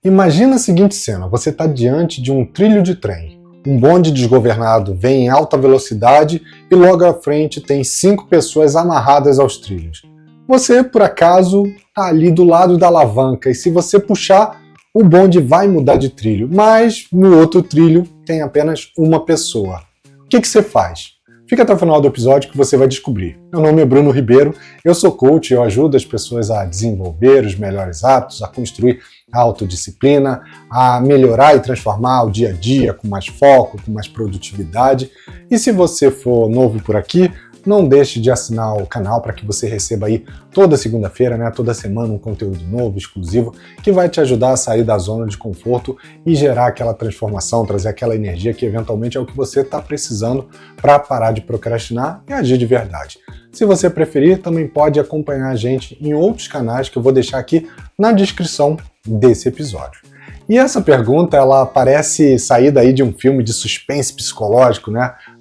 Imagina a seguinte cena, você está diante de um trilho de trem. Um bonde desgovernado vem em alta velocidade e logo à frente tem 5 pessoas amarradas aos trilhos. Você, por acaso, está ali do lado da alavanca e se você puxar, o bonde vai mudar de trilho, mas no outro trilho tem apenas uma pessoa. O que você faz? Fica até o final do episódio que você vai descobrir. Meu nome é Bruno Ribeiro, eu sou coach e eu ajudo as pessoas a desenvolver os melhores hábitos, a construir a autodisciplina, a melhorar e transformar o dia a dia com mais foco, com mais produtividade. E se você for novo por aqui, não deixe de assinar o canal para que você receba aí toda segunda-feira, toda semana um conteúdo novo, exclusivo, que vai te ajudar a sair da zona de conforto e gerar aquela transformação, trazer aquela energia que eventualmente é o que você está precisando para parar de procrastinar e agir de verdade. Se você preferir, também pode acompanhar a gente em outros canais que eu vou deixar aqui na descrição desse episódio. E essa pergunta, ela parece sair daí de um filme de suspense psicológico,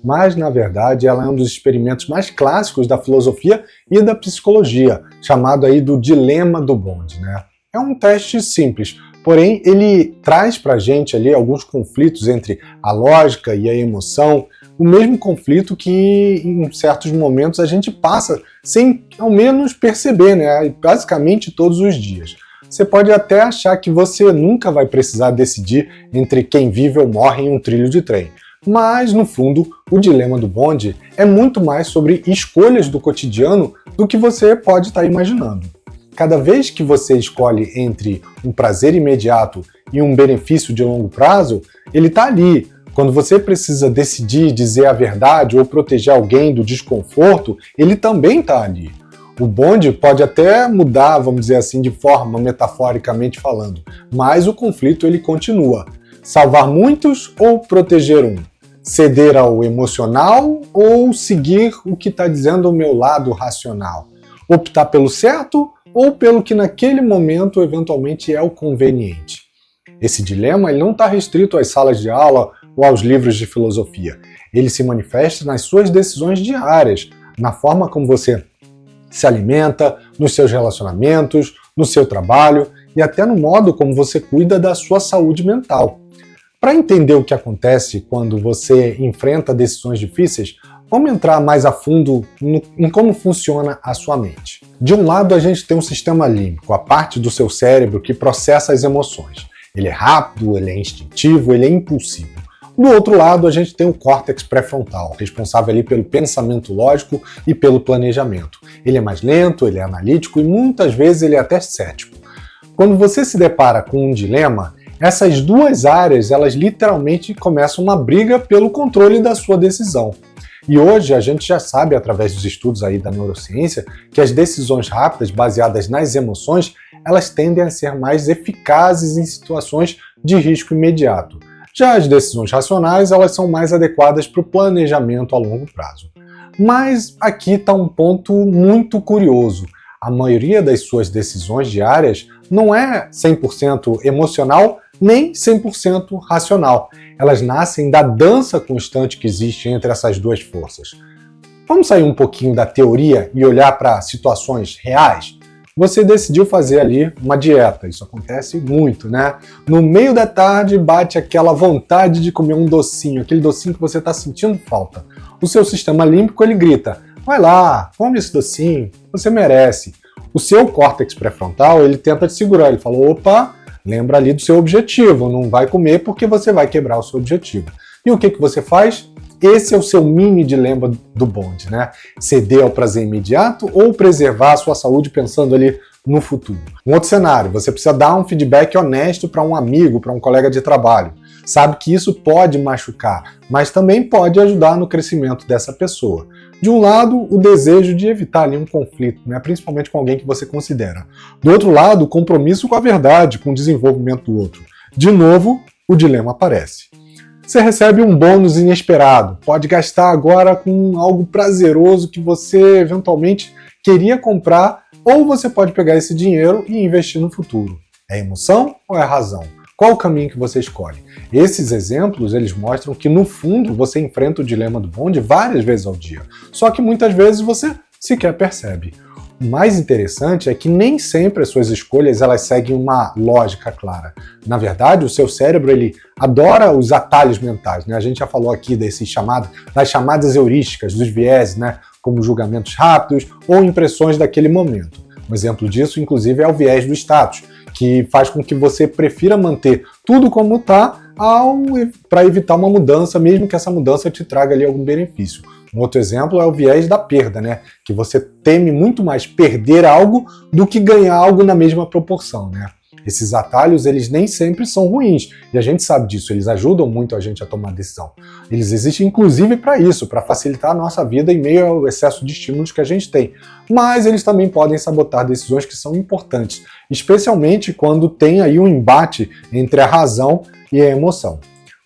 Mas, na verdade, ela é um dos experimentos mais clássicos da filosofia e da psicologia, chamado aí do dilema do bonde, É um teste simples, porém ele traz pra gente ali alguns conflitos entre a lógica e a emoção, o mesmo conflito que em certos momentos a gente passa sem ao menos perceber, basicamente todos os dias. Você pode até achar que você nunca vai precisar decidir entre quem vive ou morre em um trilho de trem. Mas, no fundo, o dilema do bonde é muito mais sobre escolhas do cotidiano do que você pode estar imaginando. Cada vez que você escolhe entre um prazer imediato e um benefício de longo prazo, ele está ali. Quando você precisa decidir dizer a verdade ou proteger alguém do desconforto, ele também está ali. O bonde pode até mudar, vamos dizer assim, de forma metaforicamente falando, mas o conflito ele continua. Salvar muitos ou proteger um? Ceder ao emocional ou seguir o que está dizendo o meu lado racional? Optar pelo certo ou pelo que naquele momento eventualmente é o conveniente? Esse dilema ele não está restrito às salas de aula ou aos livros de filosofia. Ele se manifesta nas suas decisões diárias, na forma como você se alimenta, nos seus relacionamentos, no seu trabalho e até no modo como você cuida da sua saúde mental. Para entender o que acontece quando você enfrenta decisões difíceis, vamos entrar mais a fundo em como funciona a sua mente. De um lado, a gente tem um sistema límbico, a parte do seu cérebro que processa as emoções. Ele é rápido, ele é instintivo, ele é impulsivo. Do outro lado, a gente tem o córtex pré-frontal, responsável ali pelo pensamento lógico e pelo planejamento. Ele é mais lento, ele é analítico e muitas vezes ele é até cético. Quando você se depara com um dilema, essas duas áreas, elas literalmente começam uma briga pelo controle da sua decisão. E hoje a gente já sabe, através dos estudos aí da neurociência, que as decisões rápidas, baseadas nas emoções, elas tendem a ser mais eficazes em situações de risco imediato. Já as decisões racionais, elas são mais adequadas para o planejamento a longo prazo. Mas aqui está um ponto muito curioso. A maioria das suas decisões diárias não é 100% emocional nem 100% racional. Elas nascem da dança constante que existe entre essas duas forças. Vamos sair um pouquinho da teoria e olhar para situações reais? Você decidiu fazer ali uma dieta, isso acontece muito, No meio da tarde bate aquela vontade de comer um docinho, aquele docinho que você está sentindo falta. O seu sistema límbico ele grita, vai lá, come esse docinho, você merece. O seu córtex pré-frontal ele tenta te segurar, ele fala, opa, lembra ali do seu objetivo, não vai comer porque você vai quebrar o seu objetivo. E o que você faz? Esse é o seu mini dilema do bonde, Ceder ao prazer imediato ou preservar a sua saúde pensando ali no futuro. Um outro cenário, você precisa dar um feedback honesto para um amigo, para um colega de trabalho. Sabe que isso pode machucar, mas também pode ajudar no crescimento dessa pessoa. De um lado, o desejo de evitar ali um conflito, principalmente com alguém que você considera. Do outro lado, o compromisso com a verdade, com o desenvolvimento do outro. De novo, o dilema aparece. Você recebe um bônus inesperado, pode gastar agora com algo prazeroso que você eventualmente queria comprar, ou você pode pegar esse dinheiro e investir no futuro. É emoção ou é razão? Qual o caminho que você escolhe? Esses exemplos, eles mostram que no fundo você enfrenta o dilema do bonde várias vezes ao dia, só que muitas vezes você sequer percebe. O mais interessante é que nem sempre as suas escolhas elas seguem uma lógica clara. Na verdade, o seu cérebro ele adora os atalhos mentais, né? A gente já falou aqui das chamadas heurísticas, dos vieses, né? Como julgamentos rápidos ou impressões daquele momento. Um exemplo disso, inclusive, é o viés do status, que faz com que você prefira manter tudo como está para evitar uma mudança, mesmo que essa mudança te traga ali algum benefício. Um outro exemplo é o viés da perda, né? Que você teme muito mais perder algo do que ganhar algo na mesma proporção, né? Esses atalhos, eles nem sempre são ruins, e a gente sabe disso, eles ajudam muito a gente a tomar decisão. Eles existem inclusive para isso, para facilitar a nossa vida em meio ao excesso de estímulos que a gente tem. Mas eles também podem sabotar decisões que são importantes, especialmente quando tem aí um embate entre a razão e a emoção.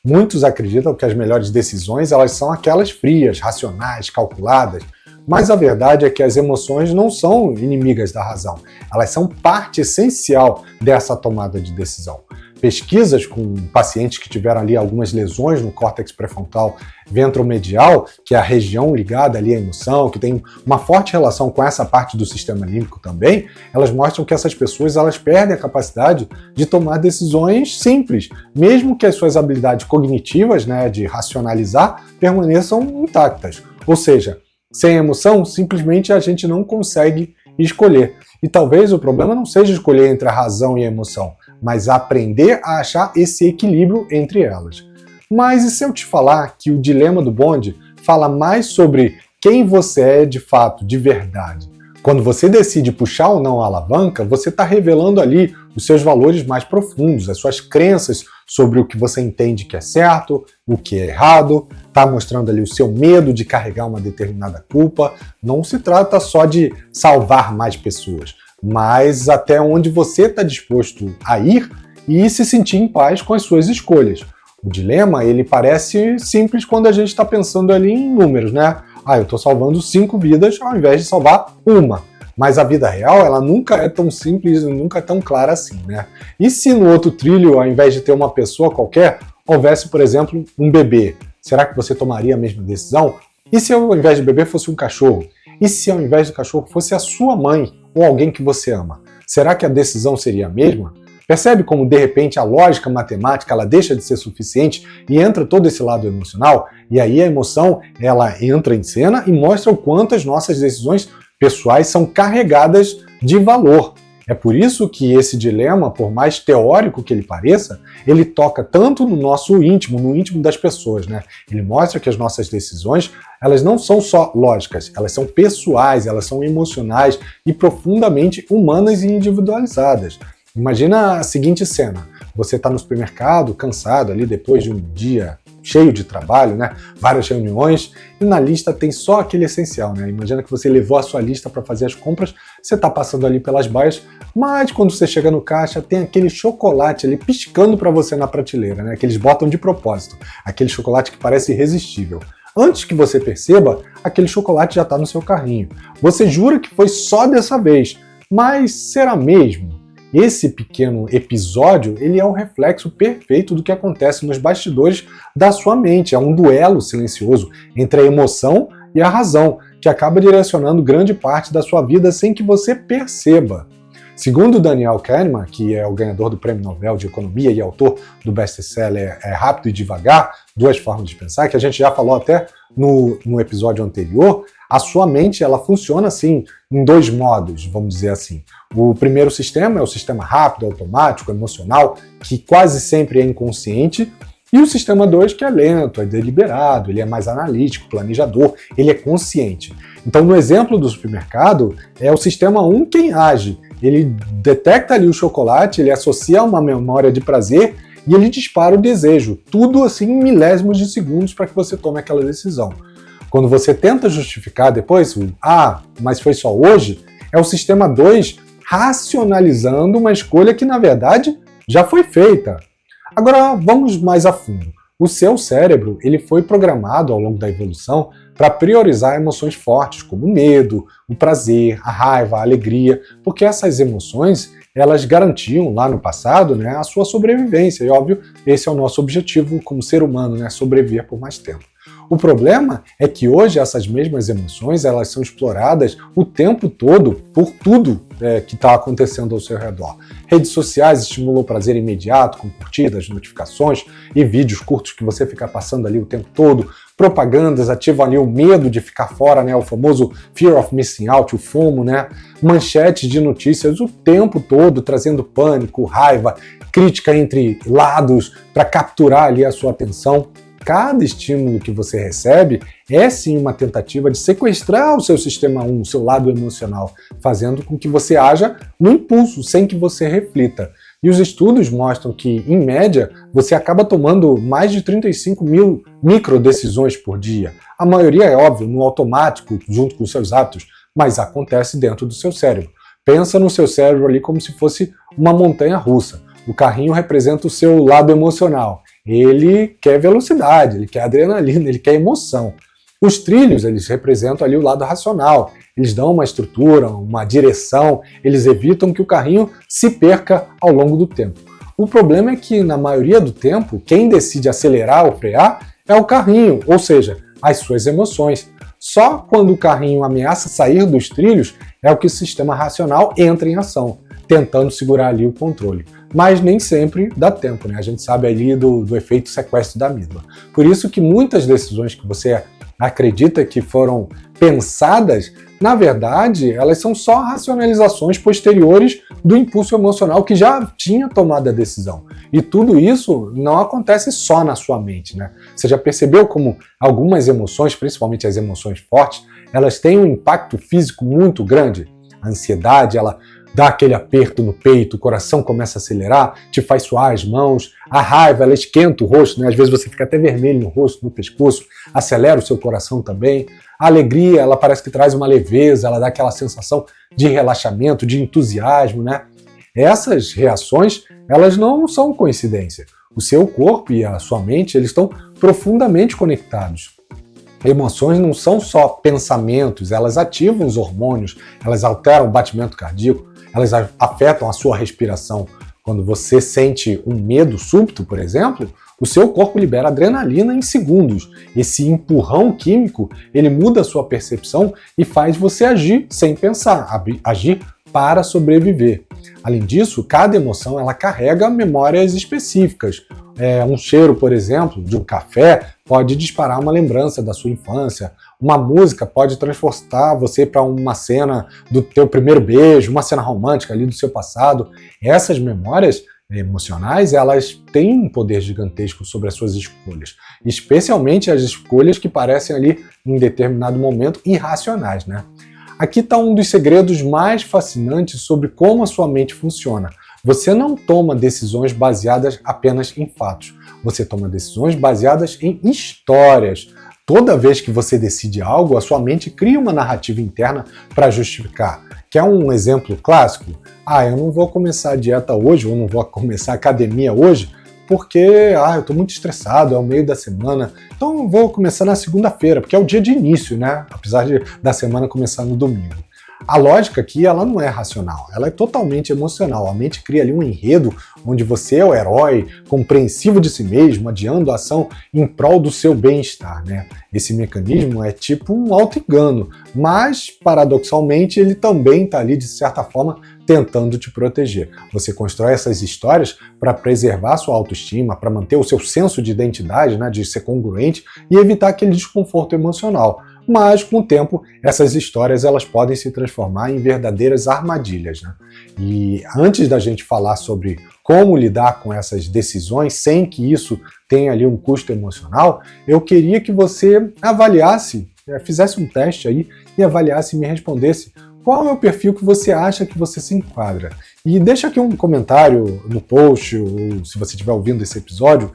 Muitos acreditam que as melhores decisões elas são aquelas frias, racionais, calculadas, mas a verdade é que as emoções não são inimigas da razão, elas são parte essencial dessa tomada de decisão. Pesquisas com pacientes que tiveram ali algumas lesões no córtex pré-frontal ventromedial, que é a região ligada ali à emoção, que tem uma forte relação com essa parte do sistema límbico também, elas mostram que essas pessoas elas perdem a capacidade de tomar decisões simples, mesmo que as suas habilidades cognitivas, né, de racionalizar, permaneçam intactas. Ou seja, sem emoção, simplesmente a gente não consegue escolher. E talvez o problema não seja escolher entre a razão e a emoção, mas aprender a achar esse equilíbrio entre elas. Mas e se eu te falar que o dilema do bonde fala mais sobre quem você é de fato, de verdade? Quando você decide puxar ou não a alavanca, você está revelando ali os seus valores mais profundos, as suas crenças sobre o que você entende que é certo, o que é errado, está mostrando ali o seu medo de carregar uma determinada culpa. Não se trata só de salvar mais pessoas, mas até onde você está disposto a ir e se sentir em paz com as suas escolhas. O dilema, ele parece simples quando a gente está pensando ali em números, né? Eu estou salvando 5 vidas ao invés de salvar uma. Mas a vida real, ela nunca é tão simples, nunca é tão clara assim, né? E se no outro trilho, ao invés de ter uma pessoa qualquer, houvesse, por exemplo, um bebê? Será que você tomaria a mesma decisão? E se ao invés de bebê fosse um cachorro? E se ao invés do cachorro fosse a sua mãe ou alguém que você ama? Será que a decisão seria a mesma? Percebe como, de repente, a lógica matemática ela deixa de ser suficiente e entra todo esse lado emocional? E aí a emoção ela entra em cena e mostra o quanto as nossas decisões pessoais são carregadas de valor. É por isso que esse dilema, por mais teórico que ele pareça, ele toca tanto no nosso íntimo, no íntimo das pessoas, né? Ele mostra que as nossas decisões, elas não são só lógicas, elas são pessoais, elas são emocionais e profundamente humanas e individualizadas. Imagina a seguinte cena, você está no supermercado, cansado ali depois de um dia cheio de trabalho, né? Várias reuniões, e na lista tem só aquele essencial, né? Imagina que você levou a sua lista para fazer as compras, você está passando ali pelas baias, mas quando você chega no caixa tem aquele chocolate ali piscando para você na prateleira, né? Que eles botam de propósito, aquele chocolate que parece irresistível. Antes que você perceba, aquele chocolate já está no seu carrinho. Você jura que foi só dessa vez, mas será mesmo? Esse pequeno episódio, ele é um reflexo perfeito do que acontece nos bastidores da sua mente. É um duelo silencioso entre a emoção e a razão, que acaba direcionando grande parte da sua vida sem que você perceba. Segundo Daniel Kahneman, que é o ganhador do Prêmio Nobel de Economia e autor do best-seller Rápido e Devagar, Duas Formas de Pensar, que a gente já falou até no episódio anterior, a sua mente ela funciona assim em 2 modos, vamos dizer assim. O primeiro sistema é o sistema rápido, automático, emocional, que quase sempre é inconsciente, e o sistema 2 que é lento, é deliberado, ele é mais analítico, planejador, ele é consciente. Então, no exemplo do supermercado, é o sistema 1 quem age. Ele detecta ali o chocolate, ele associa uma memória de prazer e ele dispara o desejo. Tudo assim em milésimos de segundos para que você tome aquela decisão. Quando você tenta justificar depois, mas foi só hoje, é o sistema 2 racionalizando uma escolha que, na verdade, já foi feita. Agora, vamos mais a fundo. O seu cérebro ele foi programado ao longo da evolução para priorizar emoções fortes, como o medo, o prazer, a raiva, a alegria, porque essas emoções elas garantiam lá no passado, né, a sua sobrevivência. E óbvio, esse é o nosso objetivo como ser humano, né, sobreviver por mais tempo. O problema é que hoje essas mesmas emoções elas são exploradas o tempo todo por tudo que está acontecendo ao seu redor. Redes sociais estimulam o prazer imediato, com curtidas, notificações e vídeos curtos que você fica passando ali o tempo todo. Propagandas ativam ali o medo de ficar fora, né? O famoso Fear of Missing Out, o FOMO, né? Manchetes de notícias o tempo todo, trazendo pânico, raiva, crítica entre lados para capturar ali a sua atenção. Cada estímulo que você recebe é sim uma tentativa de sequestrar o seu sistema 1, o seu lado emocional, fazendo com que você haja no impulso, sem que você reflita. E os estudos mostram que, em média, você acaba tomando mais de 35 mil microdecisões por dia. A maioria é óbvio, no automático, junto com os seus hábitos, mas acontece dentro do seu cérebro. Pensa no seu cérebro ali como se fosse uma montanha russa. O carrinho representa o seu lado emocional. Ele quer velocidade, ele quer adrenalina, ele quer emoção. Os trilhos, eles representam ali o lado racional. Eles dão uma estrutura, uma direção, eles evitam que o carrinho se perca ao longo do tempo. O problema é que, na maioria do tempo, quem decide acelerar ou frear é o carrinho, ou seja, as suas emoções. Só quando o carrinho ameaça sair dos trilhos é o que o sistema racional entra em ação, tentando segurar ali o controle. Mas nem sempre dá tempo, né? A gente sabe ali do efeito sequestro da amígdala. Por isso que muitas decisões que você acredita que foram pensadas, na verdade, elas são só racionalizações posteriores do impulso emocional que já tinha tomado a decisão. E tudo isso não acontece só na sua mente, né? Você já percebeu como algumas emoções, principalmente as emoções fortes, elas têm um impacto físico muito grande? A ansiedade, ela dá aquele aperto no peito, o coração começa a acelerar, te faz suar as mãos. A raiva, ela esquenta o rosto, né? Às vezes você fica até vermelho no rosto, no pescoço, acelera o seu coração também. A alegria, ela parece que traz uma leveza, ela dá aquela sensação de relaxamento, de entusiasmo, né? Essas reações, elas não são coincidência. O seu corpo e a sua mente, eles estão profundamente conectados. Emoções não são só pensamentos, elas ativam os hormônios, elas alteram o batimento cardíaco, elas afetam a sua respiração. Quando você sente um medo súbito, por exemplo, o seu corpo libera adrenalina em segundos. Esse empurrão químico, ele muda a sua percepção e faz você agir sem pensar, agir para sobreviver. Além disso, cada emoção ela carrega memórias específicas. Um cheiro, por exemplo, de um café pode disparar uma lembrança da sua infância. Uma música pode transportar você para uma cena do teu primeiro beijo, uma cena romântica ali do seu passado. Essas memórias emocionais, elas têm um poder gigantesco sobre as suas escolhas. Especialmente as escolhas que parecem ali, em determinado momento, irracionais, né? Aqui está um dos segredos mais fascinantes sobre como a sua mente funciona. Você não toma decisões baseadas apenas em fatos. Você toma decisões baseadas em histórias. Toda vez que você decide algo, a sua mente cria uma narrativa interna para justificar. Quer um exemplo clássico? Eu não vou começar a dieta hoje, ou não vou começar a academia hoje, porque eu estou muito estressado, é o meio da semana, então eu vou começar na segunda-feira, porque é o dia de início, né? Apesar da semana começar no domingo. A lógica aqui, ela não é racional, ela é totalmente emocional. A mente cria ali um enredo onde você é o herói, compreensivo de si mesmo, adiando a ação em prol do seu bem-estar, né? Esse mecanismo é tipo um auto-engano, mas, paradoxalmente, ele também está ali, de certa forma, tentando te proteger. Você constrói essas histórias para preservar sua autoestima, para manter o seu senso de identidade, né, de ser congruente e evitar aquele desconforto emocional. Mas, com o tempo, essas histórias elas podem se transformar em verdadeiras armadilhas, né? E antes da gente falar sobre como lidar com essas decisões sem que isso tenha ali um custo emocional, eu queria que você avaliasse, fizesse um teste aí e avaliasse e me respondesse qual é o perfil que você acha que você se enquadra. E deixa aqui um comentário no post, ou se você estiver ouvindo esse episódio,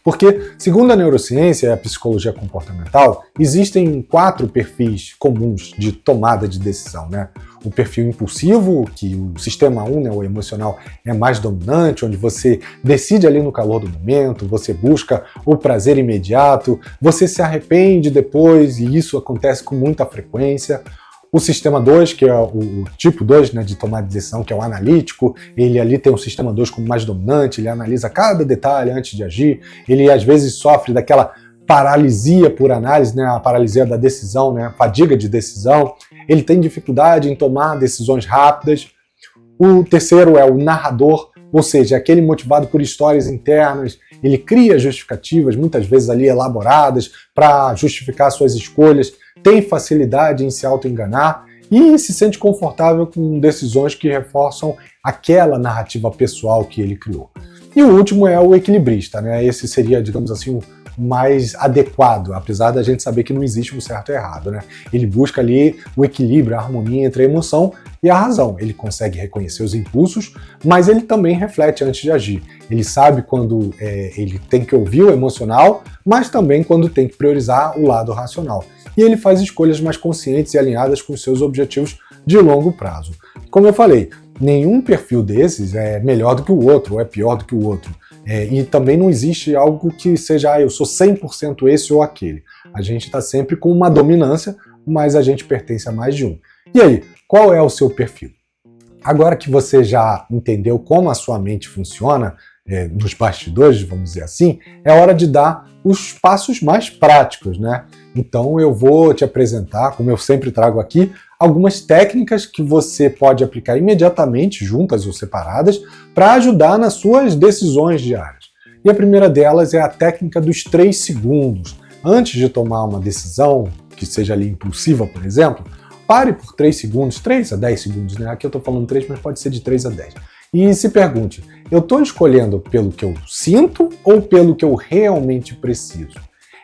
porque, segundo a neurociência e a psicologia comportamental, existem 4 perfis comuns de tomada de decisão, né? O perfil impulsivo, que o sistema 1, né, o emocional, é mais dominante, onde você decide ali no calor do momento, você busca o prazer imediato, você se arrepende depois, e isso acontece com muita frequência. O sistema 2, que é o tipo 2, né, de tomar de decisão, que é o analítico, ele ali tem o sistema 2 como mais dominante, ele analisa cada detalhe antes de agir, ele às vezes sofre daquela paralisia por análise, né, a paralisia da decisão, né, fadiga de decisão. Ele tem dificuldade em tomar decisões rápidas. O terceiro é o narrador, ou seja, aquele motivado por histórias internas. Ele cria justificativas, muitas vezes ali elaboradas, para justificar suas escolhas, tem facilidade em se auto-enganar e se sente confortável com decisões que reforçam aquela narrativa pessoal que ele criou. E o último é o equilibrista, né? Esse seria, digamos assim, o mais adequado, apesar da gente saber que não existe um certo e errado, né? Ele busca ali o equilíbrio, a harmonia entre a emoção e a razão. Ele consegue reconhecer os impulsos, mas ele também reflete antes de agir. Ele sabe quando ele tem que ouvir o emocional, mas também quando tem que priorizar o lado racional. E ele faz escolhas mais conscientes e alinhadas com os seus objetivos de longo prazo. Como eu falei, nenhum perfil desses é melhor do que o outro, ou é pior do que o outro. E também não existe algo que seja, eu sou 100% esse ou aquele. A gente está sempre com uma dominância, mas a gente pertence a mais de um. E aí, qual é o seu perfil? Agora que você já entendeu como a sua mente funciona, nos bastidores, vamos dizer assim, é hora de dar os passos mais práticos, né? Então eu vou te apresentar, como eu sempre trago aqui, algumas técnicas que você pode aplicar imediatamente, juntas ou separadas, para ajudar nas suas decisões diárias. E a primeira delas é a técnica dos 3 segundos. Antes de tomar uma decisão, que seja ali impulsiva, por exemplo, pare por 3 segundos, 3 a 10 segundos, né? Aqui eu estou falando 3, mas pode ser de 3 a 10. E se pergunte, eu estou escolhendo pelo que eu sinto ou pelo que eu realmente preciso?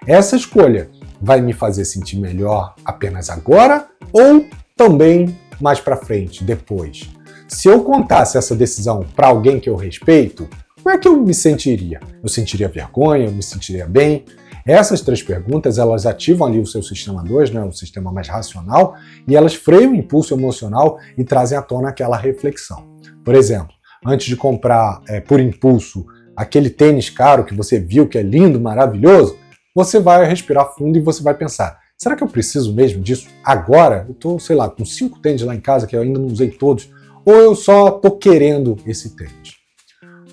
Essa escolha vai me fazer sentir melhor apenas agora ou também mais para frente, depois? Se eu contasse essa decisão para alguém que eu respeito, como é que eu me sentiria? Eu sentiria vergonha? Eu me sentiria bem? Essas 3 perguntas, elas ativam ali o seu sistema 2, né, o sistema mais racional, e elas freiam o impulso emocional e trazem à tona aquela reflexão. Por exemplo, antes de comprar por impulso aquele tênis caro que você viu que é lindo, maravilhoso, você vai respirar fundo e você vai pensar, será que eu preciso mesmo disso agora? Eu estou, sei lá, com 5 tênis lá em casa que eu ainda não usei todos, ou eu só estou querendo esse tênis?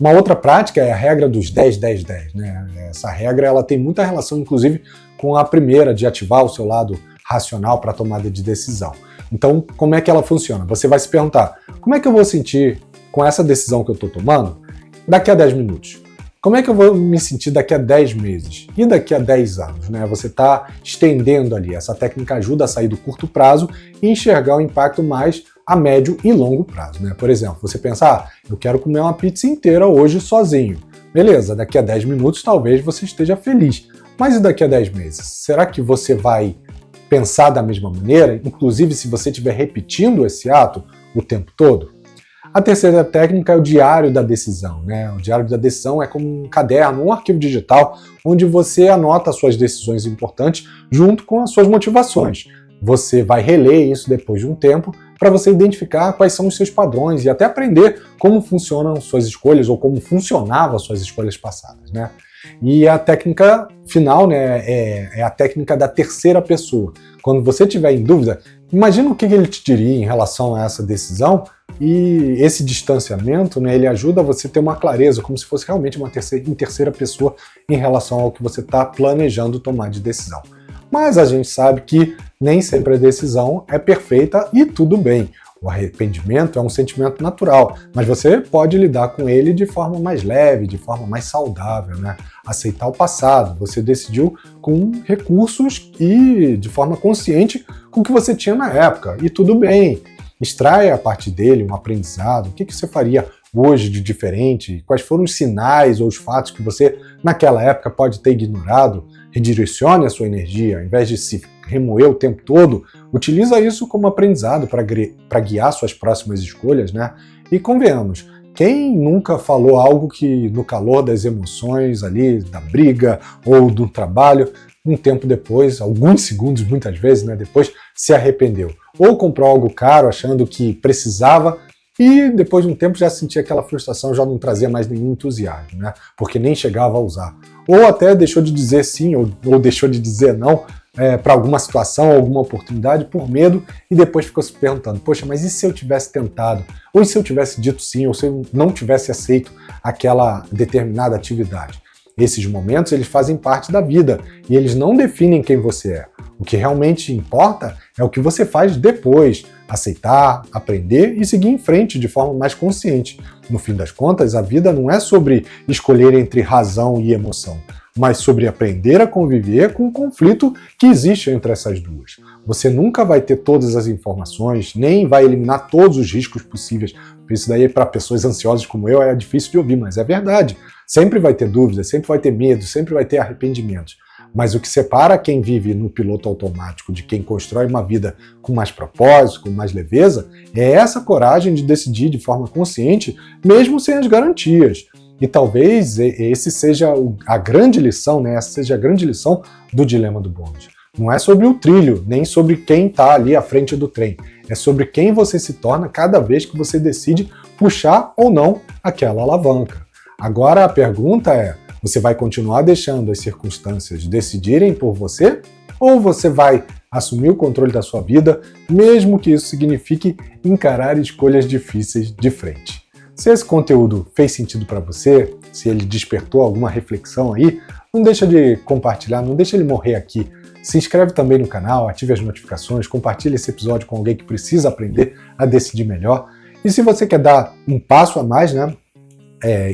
Uma outra prática é a regra dos 10-10-10, né? Essa regra ela tem muita relação, inclusive, com a primeira, de ativar o seu lado racional para a tomada de decisão. Então, como é que ela funciona? Você vai se perguntar, como é que eu vou sentir com essa decisão que eu estou tomando daqui a 10 minutos? Como é que eu vou me sentir daqui a 10 meses? E daqui a 10 anos? Né? Você está estendendo ali. Essa técnica ajuda a sair do curto prazo e enxergar o impacto mais a médio e longo prazo. Né? Por exemplo, você pensa, eu quero comer uma pizza inteira hoje sozinho. Beleza, daqui a 10 minutos talvez você esteja feliz. Mas e daqui a 10 meses? Será que você vai pensar da mesma maneira? Inclusive se você estiver repetindo esse ato o tempo todo? A terceira técnica é o diário da decisão, né? O diário da decisão é como um caderno, um arquivo digital, onde você anota as suas decisões importantes junto com as suas motivações. Você vai reler isso depois de um tempo para você identificar quais são os seus padrões e até aprender como funcionam suas escolhas ou como funcionavam as suas escolhas passadas, né? E a técnica final, né, é a técnica da terceira pessoa. Quando você estiver em dúvida, imagina o que ele te diria em relação a essa decisão. E esse distanciamento, né, ele ajuda você a ter uma clareza, como se fosse realmente uma terceira pessoa em relação ao que você está planejando tomar de decisão. Mas a gente sabe que nem sempre a decisão é perfeita e tudo bem. O arrependimento é um sentimento natural, mas você pode lidar com ele de forma mais leve, de forma mais saudável, né? Aceitar o passado. Você decidiu com recursos e de forma consciente com o que você tinha na época, e tudo bem. Extraia a partir dele um aprendizado, o que você faria hoje de diferente, quais foram os sinais ou os fatos que você, naquela época, pode ter ignorado, redirecione a sua energia, ao invés de se remoer o tempo todo, utiliza isso como aprendizado para guiar suas próximas escolhas, né? E convenhamos, quem nunca falou algo que no calor das emoções ali, da briga ou do trabalho, um tempo depois, alguns segundos muitas vezes, né, depois, se arrependeu? Ou comprou algo caro achando que precisava e depois de um tempo já sentia aquela frustração, já não trazia mais nenhum entusiasmo, né? Porque nem chegava a usar. Ou até deixou de dizer sim ou deixou de dizer não para alguma situação, alguma oportunidade por medo e depois ficou se perguntando, poxa, mas e se eu tivesse tentado? Ou e se eu tivesse dito sim, ou se eu não tivesse aceito aquela determinada atividade? Esses momentos eles fazem parte da vida e eles não definem quem você é. O que realmente importa é o que você faz depois, aceitar, aprender e seguir em frente de forma mais consciente. No fim das contas, a vida não é sobre escolher entre razão e emoção, mas sobre aprender a conviver com o conflito que existe entre essas duas. Você nunca vai ter todas as informações, nem vai eliminar todos os riscos possíveis. Isso daí, para pessoas ansiosas como eu, é difícil de ouvir, mas é verdade. Sempre vai ter dúvidas, sempre vai ter medo, sempre vai ter arrependimentos. Mas o que separa quem vive no piloto automático de quem constrói uma vida com mais propósito, com mais leveza, é essa coragem de decidir de forma consciente, mesmo sem as garantias. E talvez esse seja a grande lição, né? Essa seja a grande lição do dilema do bonde. Não é sobre o trilho, nem sobre quem está ali à frente do trem. É sobre quem você se torna cada vez que você decide puxar ou não aquela alavanca. Agora a pergunta é, você vai continuar deixando as circunstâncias decidirem por você? Ou você vai assumir o controle da sua vida, mesmo que isso signifique encarar escolhas difíceis de frente? Se esse conteúdo fez sentido para você, se ele despertou alguma reflexão aí, não deixa de compartilhar, não deixa ele morrer aqui. Se inscreve também no canal, ative as notificações, compartilhe esse episódio com alguém que precisa aprender a decidir melhor. E se você quer dar um passo a mais, né,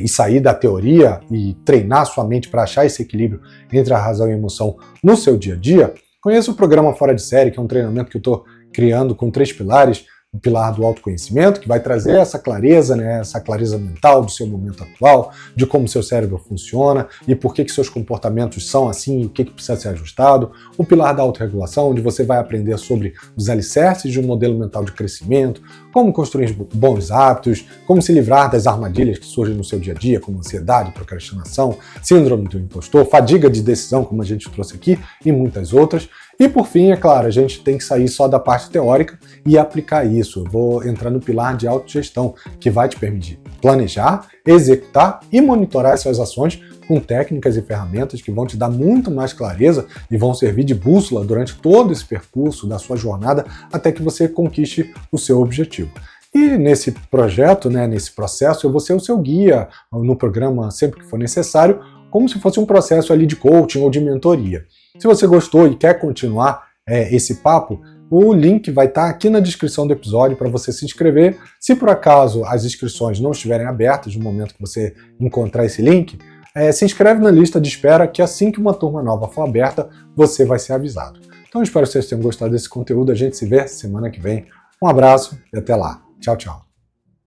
e sair da teoria e treinar sua mente para achar esse equilíbrio entre a razão e a emoção no seu dia a dia, conheça o programa Fora de Série, que é um treinamento que eu estou criando com 3 pilares. O pilar do autoconhecimento, que vai trazer essa clareza, né, essa clareza mental do seu momento atual, de como seu cérebro funciona e por que seus comportamentos são assim e o que precisa ser ajustado. O pilar da autorregulação, onde você vai aprender sobre os alicerces de um modelo mental de crescimento, como construir bons hábitos, como se livrar das armadilhas que surgem no seu dia a dia, como ansiedade, procrastinação, síndrome do impostor, fadiga de decisão, como a gente trouxe aqui, e muitas outras. E por fim, é claro, a gente tem que sair só da parte teórica e aplicar isso. Eu vou entrar no pilar de autogestão, que vai te permitir planejar, executar e monitorar as suas ações com técnicas e ferramentas que vão te dar muito mais clareza e vão servir de bússola durante todo esse percurso da sua jornada até que você conquiste o seu objetivo. E nesse projeto, né, nesse processo, eu vou ser o seu guia no programa sempre que for necessário, como se fosse um processo ali de coaching ou de mentoria. Se você gostou e quer continuar esse papo, o link vai estar aqui na descrição do episódio para você se inscrever. Se por acaso as inscrições não estiverem abertas no momento que você encontrar esse link, se inscreve na lista de espera que assim que uma turma nova for aberta, você vai ser avisado. Então espero que vocês tenham gostado desse conteúdo. A gente se vê semana que vem. Um abraço e até lá. Tchau, tchau.